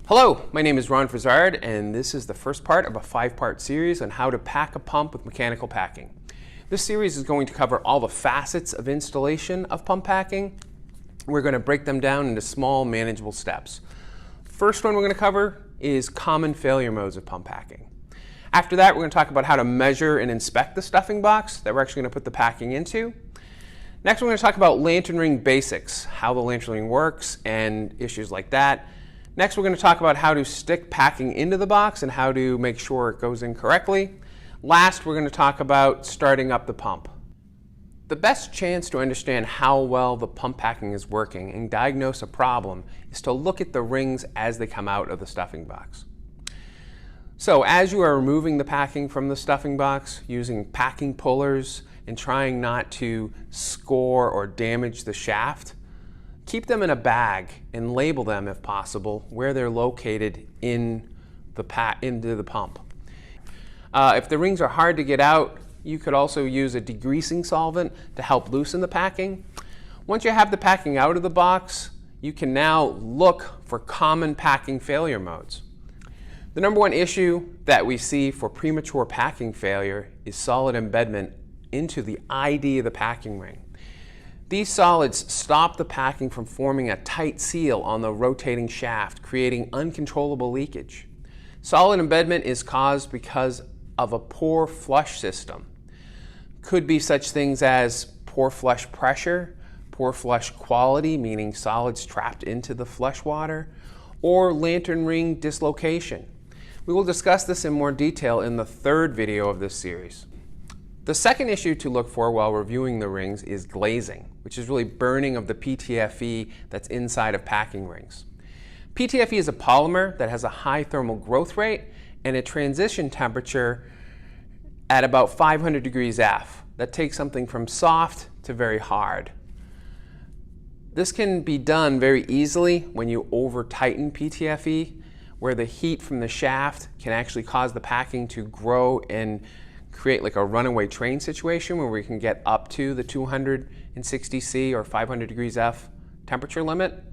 Hello, my name is Ron Frizard, and this is the first part of a 5-part series on how to pack a pump with mechanical packing. This series is going to cover all the facets of installation of pump packing. We're going to break them down into small, manageable steps. First one we're going to cover is common failure modes of pump packing. After that, we're going to talk about how to measure and inspect the stuffing box that we're actually going to put the packing into. Next, we're going to talk about lantern ring basics, how the lantern ring works and issues like that. Next, we're going to talk about how to stick packing into the box and how to make sure it goes in correctly. Last, we're going to talk about starting up the pump. The best chance to understand how well the pump packing is working and diagnose a problem is to look at the rings as they come out of the stuffing box. So as you are removing the packing from the stuffing box using packing pullers and trying not to score or damage the shaft, keep them in a bag and label them, if possible, where they're located into the pump. If the rings are hard to get out, you could also use a degreasing solvent to help loosen the packing. Once you have the packing out of the box, you can now look for common packing failure modes. The number one issue that we see for premature packing failure is solid embedment into the ID of the packing ring. These solids stop the packing from forming a tight seal on the rotating shaft, creating uncontrollable leakage. Solid embedment is caused because of a poor flush system. Could be such things as poor flush pressure, poor flush quality, meaning solids trapped into the flush water, or lantern ring dislocation. We will discuss this in more detail in the third video of this series. The second issue to look for while reviewing the rings is glazing, which is really burning of the PTFE that's inside of packing rings. PTFE is a polymer that has a high thermal growth rate and a transition temperature at about 500 degrees F. That takes something from soft to very hard. This can be done very easily when you over-tighten PTFE, where the heat from the shaft can actually cause the packing to grow and create like a runaway train situation where we can get up to the 260 C or 500 degrees F temperature limit.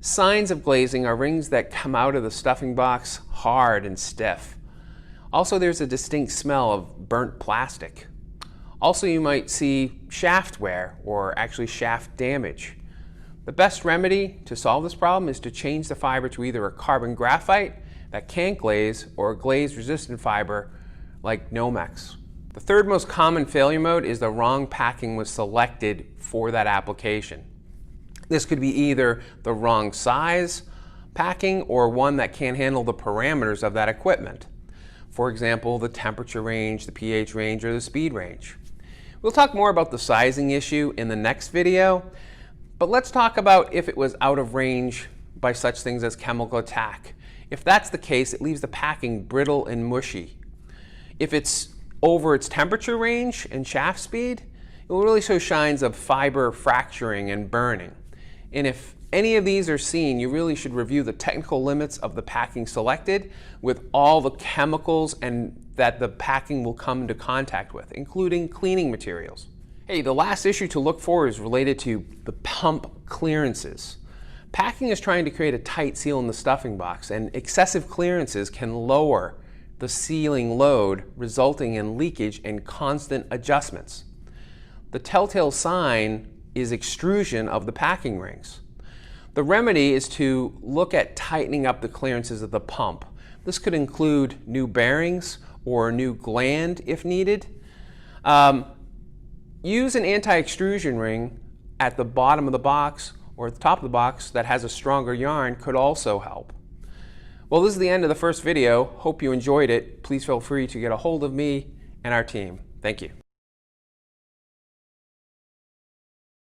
Signs of glazing are rings that come out of the stuffing box hard and stiff. Also, there's a distinct smell of burnt plastic. Also, you might see shaft wear or actually shaft damage. The best remedy to solve this problem is to change the fiber to either a carbon graphite that can't glaze or a glaze-resistant fiber like Nomex. The third most common failure mode is the wrong packing was selected for that application. This could be either the wrong size packing or one that can't handle the parameters of that equipment. For example, the temperature range, the pH range, or the speed range. We'll talk more about the sizing issue in the next video, but let's talk about if it was out of range by such things as chemical attack. If that's the case, it leaves the packing brittle and mushy. If it's over its temperature range and shaft speed, it will really show signs of fiber fracturing and burning. And if any of these are seen, you really should review the technical limits of the packing selected with all the chemicals and that the packing will come into contact with, including cleaning materials. Hey, the last issue to look for is related to the pump clearances. Packing is trying to create a tight seal in the stuffing box, and excessive clearances can lower the sealing load, resulting in leakage and constant adjustments. The telltale sign is extrusion of the packing rings. The remedy is to look at tightening up the clearances of the pump. This could include new bearings or a new gland if needed. Use an anti-extrusion ring at the bottom of the box or at the top of the box that has a stronger yarn could also help. Well, this is the end of the first video. Hope you enjoyed it. Please feel free to get a hold of me and our team. Thank you.